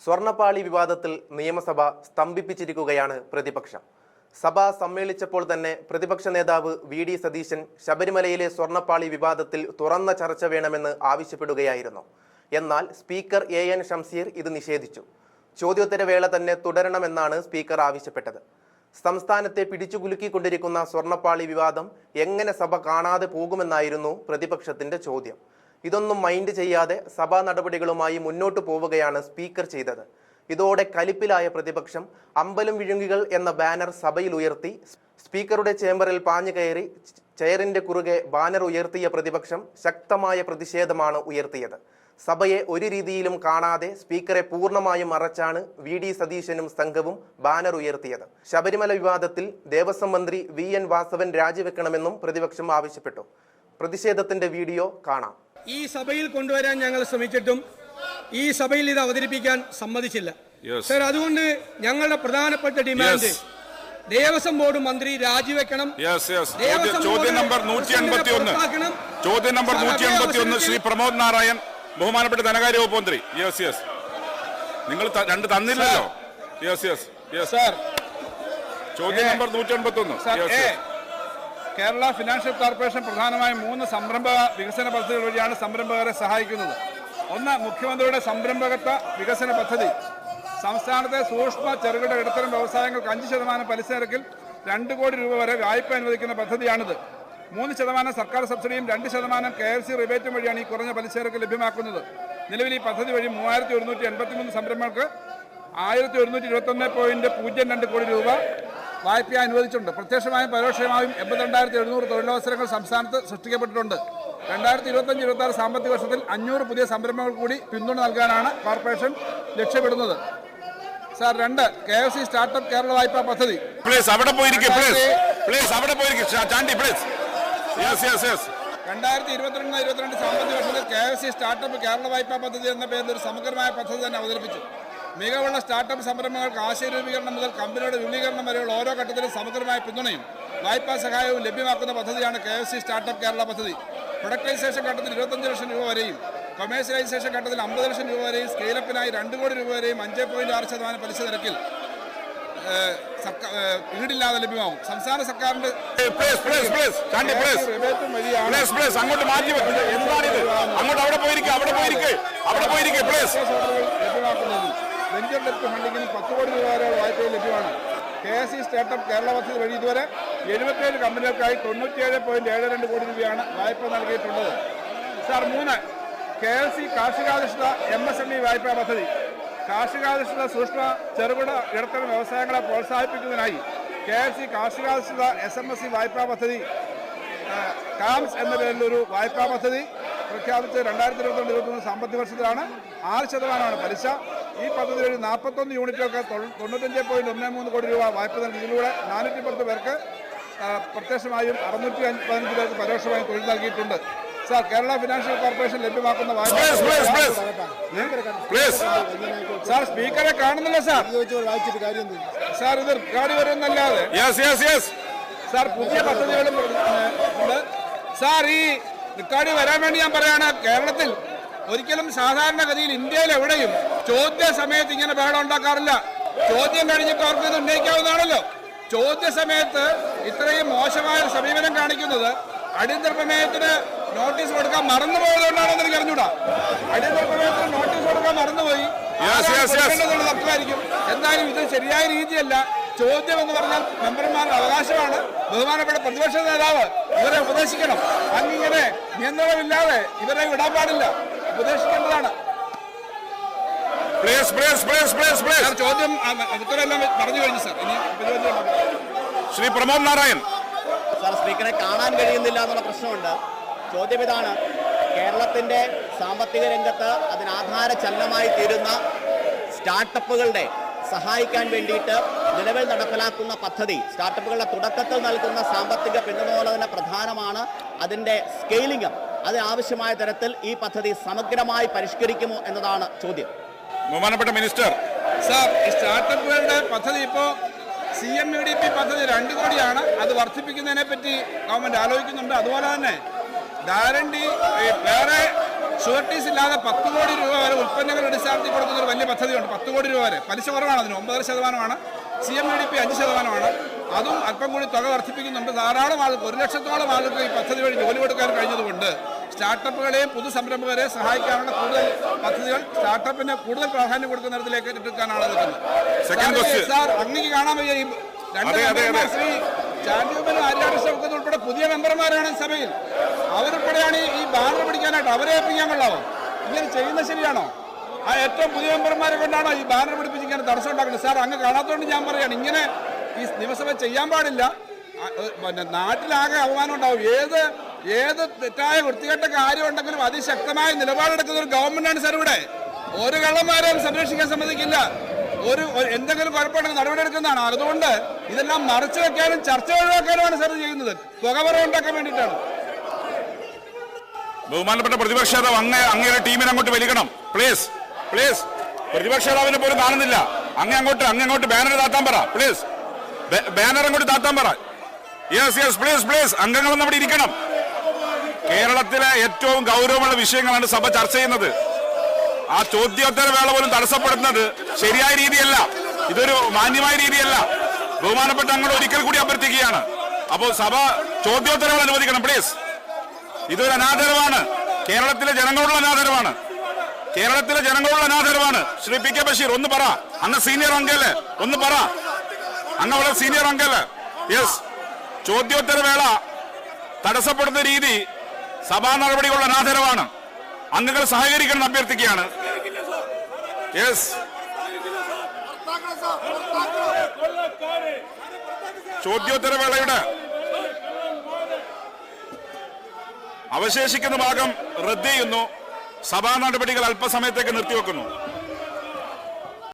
സ്വർണ്ണപ്പാളി വിവാദത്തിൽ നിയമസഭ സ്തംഭിപ്പിച്ചിരിക്കുകയാണ് പ്രതിപക്ഷം. സഭ സമ്മേളിച്ചപ്പോൾ തന്നെ പ്രതിപക്ഷ നേതാവ് വി.ഡി. സതീശൻ ശബരിമലയിലെ സ്വർണ്ണപ്പാളി വിവാദത്തിൽ തുറന്ന ചർച്ച വേണമെന്ന് ആവശ്യപ്പെടുകയായിരുന്നു. എന്നാൽ സ്പീക്കർ എ.എൻ. ഷംസീർ ഇത് നിഷേധിച്ചു. ചോദ്യോത്തരവേള തന്നെ തുടരണമെന്നാണ് സ്പീക്കർ ആവശ്യപ്പെട്ടത്. സംസ്ഥാനത്തെ പിടിച്ചുകുലുക്കിക്കൊണ്ടിരിക്കുന്ന സ്വർണ്ണപ്പാളി വിവാദം എങ്ങനെ സഭ കാണാതെ പോകുമെന്നായിരുന്നു പ്രതിപക്ഷത്തിന്റെ ചോദ്യം. ഇതൊന്നും മൈൻഡ് ചെയ്യാതെ സഭാ നടപടികളുമായി മുന്നോട്ടു പോവുകയാണ് സ്പീക്കർ ചെയ്തത്. ഇതോടെ കലിപ്പിലായ പ്രതിപക്ഷം അമ്പലം വിഴുങ്ങികൾ എന്ന ബാനർ സഭയിൽ ഉയർത്തി. സ്പീക്കറുടെ ചേംബറിൽ പാഞ്ഞു കയറി ചെയറിന്റെ കുറുകെ ബാനർ ഉയർത്തിയ പ്രതിപക്ഷം ശക്തമായ പ്രതിഷേധമാണ് ഉയർത്തിയത്. സഭയെ ഒരു രീതിയിലും കാണാതെ സ്പീക്കറെ പൂർണ്ണമായും മറച്ചാണ് വി.ഡി. സതീശനും സംഘവും ബാനർ ഉയർത്തിയത്. ശബരിമല വിവാദത്തിൽ ദേവസ്വം മന്ത്രി വി.എൻ. വാസവൻ രാജിവെക്കണമെന്നും പ്രതിപക്ഷം ആവശ്യപ്പെട്ടു. പ്രതിഷേധത്തിന്റെ വീഡിയോ കാണാം. ഈ സഭയിൽ കൊണ്ടുവരാൻ ഞങ്ങൾ ശ്രമിച്ചിട്ടും ഈ സഭയിൽ ഇത് അവതരിപ്പിക്കാൻ സമ്മതിച്ചില്ല. സർ, അതുകൊണ്ട് ഞങ്ങളുടെ പ്രധാനപ്പെട്ട ഡിമാൻഡ് ദേവസ്വം ബോർഡ് മന്ത്രി രാജിവെക്കണം. ചോദ്യം നമ്പർ 181 ശ്രീ പ്രമോദ് നാരായൺ, ബഹുമാനപ്പെട്ട ധനകാര്യ വകുപ്പ് മന്ത്രി. നിങ്ങൾ രണ്ട് തന്നില്ലല്ലോ. ചോദ്യം നമ്പർ 181. കേരള ഫിനാൻഷ്യൽ കോർപ്പറേഷൻ പ്രധാനമായും 3 സംരംഭ വികസന പദ്ധതികൾ വഴിയാണ് സംരംഭകരെ സഹായിക്കുന്നത്. ഒന്ന്, മുഖ്യമന്ത്രിയുടെ സംരംഭകത്വ വികസന പദ്ധതി. സംസ്ഥാനത്തെ സൂക്ഷ്മ ചെറുകിട ഇടത്തരം വ്യവസായങ്ങൾക്ക് 5% പലിശ നിരക്കിൽ 2 കോടി രൂപ വരെ വായ്പ അനുവദിക്കുന്ന പദ്ധതിയാണിത്. 3% സർക്കാർ സബ്സിഡിയും 2% KFC റിബേറ്റും വഴിയാണ് ഈ കുറഞ്ഞ പലിശ നിരക്ക് ലഭ്യമാക്കുന്നത്. നിലവിൽ ഈ പദ്ധതി വഴി 3183 സംരംഭങ്ങൾക്ക് 1121.02 കോടി രൂപ വായ്പ അനുവദിച്ചിട്ടുണ്ട്. പ്രത്യക്ഷമായും പരോക്ഷമായും 82,700 തൊഴിലവസരങ്ങൾ സംസ്ഥാനത്ത് സൃഷ്ടിക്കപ്പെട്ടിട്ടുണ്ട്. 2025-26 സാമ്പത്തിക വർഷത്തിൽ 500 പുതിയ സംരംഭങ്ങൾ കൂടി പിന്തുണ നൽകാനാണ് കോർപ്പറേഷൻ ലക്ഷ്യമിടുന്നത്. സാർ, 2, KFC സ്റ്റാർട്ടപ്പ് കേരള വായ്പാ പദ്ധതി. 2022 സാമ്പത്തിക വർഷത്തിൽ KFC സ്റ്റാർട്ടപ്പ് കേരള വായ്പാ പദ്ധതി എന്ന പേരിൽ ഒരു സമഗ്രമായ പദ്ധതി തന്നെ അവതരിപ്പിച്ചു. മികവുള്ള സ്റ്റാർട്ടപ്പ് സംരംഭങ്ങൾക്ക് ആശയ രൂപീകരണം മുതൽ കമ്പനിയുടെ വിപുലീകരണം വരെയുള്ള ഓരോ ഘട്ടത്തിലും സമഗ്രമായ പിന്തുണയും വായ്പാ സഹായവും ലഭ്യമാക്കുന്ന പദ്ധതിയാണ് KFC സ്റ്റാർട്ടപ്പ് കേരള പദ്ധതി. പ്രൊഡക്ടൈസേഷൻ ഘട്ടത്തിൽ 25 ലക്ഷം രൂപ വരെയും കൊമേഴ്സ്യലൈസേഷൻ ഘട്ടത്തിൽ 50 ലക്ഷം രൂപ വരെയും സ്കെയിലപ്പിനായി 2 കോടി രൂപ വരെയും 5.6% പലിശ നിരക്കിൽ ഈടില്ലാതെ ലഭ്യമാവും. സംസ്ഥാന സർക്കാരിന്റെ വെഞ്ചർ ഡെപ്റ്റ് ഫണ്ടിങ്ങിന് 10 കോടി രൂപ വരെയുള്ള വായ്പയിൽ ലഭ്യമാണ്. KFC സ്റ്റാർട്ടപ്പ് കേരള പദ്ധതി വഴി ഇതുവരെ 77 കമ്പനികൾക്കായി 97.72 കോടി രൂപയാണ് വായ്പ നൽകിയിട്ടുള്ളത്. സാർ, 3, KFC കാർഷികാധിഷ്ഠിത MSME വായ്പാ പദ്ധതി. കാർഷികാധിഷ്ഠിത സൂക്ഷ്മ ചെറുകിട ഇടത്തരം വ്യവസായങ്ങളെ പ്രോത്സാഹിപ്പിക്കുന്നതിനായി KFC കാർഷികാധിഷ്ഠിത SMSE വായ്പാ പദ്ധതി കാംസ് എന്ന പേരിലൊരു വായ്പാ പദ്ധതി പ്രഖ്യാപിച്ച് 2022-23 സാമ്പത്തിക വർഷത്തിലാണ്. 6% പലിശ. ഈ പദ്ധതി വഴി 41 യൂണിറ്റുകൾക്ക് 95.13 കോടി രൂപ വായ്പ നൽകി. ഇതിലൂടെ 410 പേർക്ക് പ്രത്യക്ഷമായും 615 പേർക്ക് പരോക്ഷമായും തൊഴിൽ നൽകിയിട്ടുണ്ട്. സാർ, കേരള ഫിനാൻഷ്യൽ കോർപ്പറേഷൻ ലഭ്യമാക്കുന്ന വായ്പ. സാർ, സ്പീക്കറെ കാണുന്നില്ല സാർ. സാർ, ഇത് റെക്കോർഡ് വരുന്നല്ലാതെ. സാർ, പുതിയ പദ്ധതികളും ഉണ്ട്. സാർ, ഈ റെക്കോർഡ് വരാൻ വേണ്ടി ഞാൻ പറയാണ്, കേരളത്തിൽ ഒരിക്കലും സാധാരണഗതിയിൽ ഇന്ത്യയിൽ എവിടെയും ചോദ്യ സമയത്ത് ഇങ്ങനെ ബഹളം ഉണ്ടാക്കാറില്ല. ചോദ്യം കഴിഞ്ഞിട്ട് അവർക്ക് ഇത് ഉന്നയിക്കാവുന്നതാണല്ലോ. ചോദ്യ സമയത്ത് ഇത്രയും മോശമായ സമീപനം കാണിക്കുന്നത് അടിയന്തര പ്രമേയത്തിന് നോട്ടീസ് കൊടുക്കാൻ മറന്നുപോയതുകൊണ്ടാണെന്ന് എനിക്ക് അറിഞ്ഞൂടാ. അടിയന്തര പ്രമേയത്തിന് നോട്ടീസ് കൊടുക്കാൻ മറന്നുപോയി തർക്കമായിരിക്കും. എന്തായാലും ഇത് ശരിയായ രീതിയല്ല. ചോദ്യം എന്ന് പറഞ്ഞാൽ മെമ്പർമാരുടെ അവകാശമാണ്. ബഹുമാനപ്പെട്ട പ്രതിപക്ഷ നേതാവ് ഇവരെ ഉപദേശിക്കണം. അങ്ങിങ്ങനെ നിയന്ത്രണമില്ലാതെ ഇവരെ വിടാൻ പാടില്ല, ഉപദേശിക്കേണ്ടതാണ്. ചോദ്യം ഉത്തരവെല്ലാം പറഞ്ഞു കഴിഞ്ഞു സാർ. ഇനി ശ്രീ പ്രമോദ് നാരായൺ. സാർ, സ്പീക്കറെ കാണാൻ കഴിയുന്നില്ല എന്നുള്ള പ്രശ്നമുണ്ട്. ചോദ്യം ഇതാണ്: കേരളത്തിൻ്റെ സാമ്പത്തിക രംഗത്ത് അതിനാധാര ചലനമായി തീരുന്ന സ്റ്റാർട്ടപ്പുകളുടെ സഹായിക്കാൻ വേണ്ടിയിട്ട് നിലവിൽ നടപ്പിലാക്കുന്ന പദ്ധതി, സ്റ്റാർട്ടപ്പുകളുടെ തുടക്കത്തിൽ നൽകുന്ന സാമ്പത്തിക പിന്തുണ പോലെ തന്നെ പ്രധാനമാണ് അതിൻ്റെ സ്കെയിലിംഗ്. അതിനാവശ്യമായ തരത്തിൽ ഈ പദ്ധതി സമഗ്രമായി പരിഷ്കരിക്കുമോ എന്നതാണ് ചോദ്യം. ബഹുമാനപ്പെട്ട മിനിസ്റ്റർ. സാർ, ഈ സ്റ്റാർട്ടപ്പുകളുടെ പദ്ധതി ഇപ്പോൾ CMUDP പദ്ധതി 2 കോടിയാണ്. അത് വർദ്ധിപ്പിക്കുന്നതിനെ പറ്റി ഗവൺമെന്റ് ആലോചിക്കുന്നുണ്ട്. അതുപോലെ തന്നെ ഗ്യാരണ്ടി വേറെ ഷുവർട്ടീസ് ഇല്ലാതെ 10 കോടി രൂപ വരെ ഉൽപ്പന്നങ്ങളുടെ അടിസ്ഥാനത്തിൽ കൊടുക്കുന്ന ഒരു വലിയ പദ്ധതിയുണ്ട്. 10 കോടി രൂപ വരെ. പലിശ കുറവാണ്, അതിന് 9.5%. CMDP 5%. അതും അല്പം കൂടി തുക വർദ്ധിപ്പിക്കുന്നുണ്ട്. ധാരാളം ആളുകൾ 1 ലക്ഷത്തോളം ആളുകൾക്ക് ഈ പദ്ധതി വഴി ജോലി കൊടുക്കാൻ കഴിഞ്ഞതുകൊണ്ട് സ്റ്റാർട്ടപ്പുകളെയും പുതുസംരംഭകരെയും സഹായിക്കാനുള്ള കൂടുതൽ പദ്ധതികൾ സ്റ്റാർട്ടപ്പിന് കൂടുതൽ പ്രാധാന്യം കൊടുക്കുന്ന തരത്തിലേക്ക് എടുക്കാനാണ് നിൽക്കുന്നത്. സാർ അങ്ങേക്ക് കാണാൻ വയ്യ ഈ 2 മെമ്പർമാർ ശ്രീ ചാണ്ടിയമ്മനും ആര്യാകൃഷ്ണൻ ഉൾപ്പെടെ പുതിയ മെമ്പർമാരാണ് സഭയിൽ. അവരുൾപ്പെടെയാണ് ഈ ബാനർ പിടിക്കാനായിട്ട് അവരെ ഏൽപ്പിക്കാൻ കൊള്ളാമോ? ഇങ്ങനെ ചെയ്യുന്നത് ശരിയാണോ? ആ ഏറ്റവും പുതിയ മെമ്പർമാരെ കൊണ്ടാണോ ഈ ബാനർ പിടിപ്പിച്ചിങ്ങനെ തടസ്സം ഉണ്ടാക്കുന്നത്? സാർ അങ്ങ് കാണാത്തതുകൊണ്ട് ഞാൻ പറയുകയാണ്, ഇങ്ങനെ ഈ നിയമസഭ ചെയ്യാൻ പാടില്ല. പിന്നെ നാട്ടിലാകെ അവമാനം ഉണ്ടാവും. ഏത് തെറ്റായ വൃത്തികെട്ട കാര്യം ഉണ്ടെങ്കിലും അതിശക്തമായ നിലപാടെടുക്കുന്ന ഒരു ഗവൺമെന്റാണ് സാർ ഇവിടെ. ഒരു കള്ളന്മാരെയും സംരക്ഷിക്കാൻ സമ്മതിക്കില്ല. എന്തെങ്കിലും കുഴപ്പമുണ്ടെങ്കിൽ നടപടിയെടുക്കുന്നതാണ്. അതുകൊണ്ട് ഇതെല്ലാം മറച്ചു വെക്കാനും ചർച്ച ഒഴിവാക്കാനുമാണ് സാർ ചെയ്യുന്നത്. തുകവറ ഉണ്ടാക്കാൻ വേണ്ടിയിട്ടാണ്. ബഹുമാനപ്പെട്ട പ്രതിപക്ഷ നേതാവ് അങ്ങയുടെ ടീമിനെ അങ്ങോട്ട് വലിക്കണം പ്ലീസ്. പ്രതിപക്ഷ നേതാവിനെ പോലും കാണുന്നില്ല. അങ്ങോട്ട് ബാനർ താത്താൻ പറ പ്ലീസ്. ബാനർ അങ്ങോട്ട് താത്താൻ പറ. Yes please. അംഗങ്ങളൊന്നും അവിടെ ഇരിക്കണം. കേരളത്തിലെ ഏറ്റവും ഗൗരവമുള്ള വിഷയങ്ങളാണ് സഭ ചർച്ച ചെയ്യുന്നത്. ആ ചോദ്യോത്തര വേള പോലും തടസ്സപ്പെടുന്നത് ശരിയായ രീതിയല്ല. ഇതൊരു മാന്യമായ രീതിയല്ല. ബഹുമാനപ്പെട്ട അങ്ങോട്ട് ഒരിക്കൽ കൂടി അഭ്യർത്ഥിക്കുകയാണ്. അപ്പോൾ സഭ ചോദ്യോത്തരങ്ങൾ അനുവദിക്കണം പ്ലീസ്. ഇതൊരു അനാദരവാണ്. കേരളത്തിലെ ജനങ്ങളോടുള്ള അനാദരവാണ്. ശ്രീ PK ബഷീർ ഒന്ന് പറ. അങ്ങ് സീനിയർ അംഗല്ലേ, ഒന്ന് പറ. അങ്ങ് അവിടെ സീനിയർ അംഗല്ലേ? യെസ്. ചോദ്യോത്തര വേള തടസ്സപ്പെടുന്ന രീതി സഭാ നടപടികളുടെ അനാദരവാണ്. അംഗങ്ങൾ സഹകരിക്കണം അഭ്യർത്ഥിക്കുകയാണ്. യെസ്. ചോദ്യോത്തര വേളയുടെ അവശേഷിക്കുന്ന ഭാഗം റദ്ദ് ചെയ്യുന്നു. സഭാ നടപടികൾ അല്പസമയത്തേക്ക് നിർത്തിവെക്കുന്നു.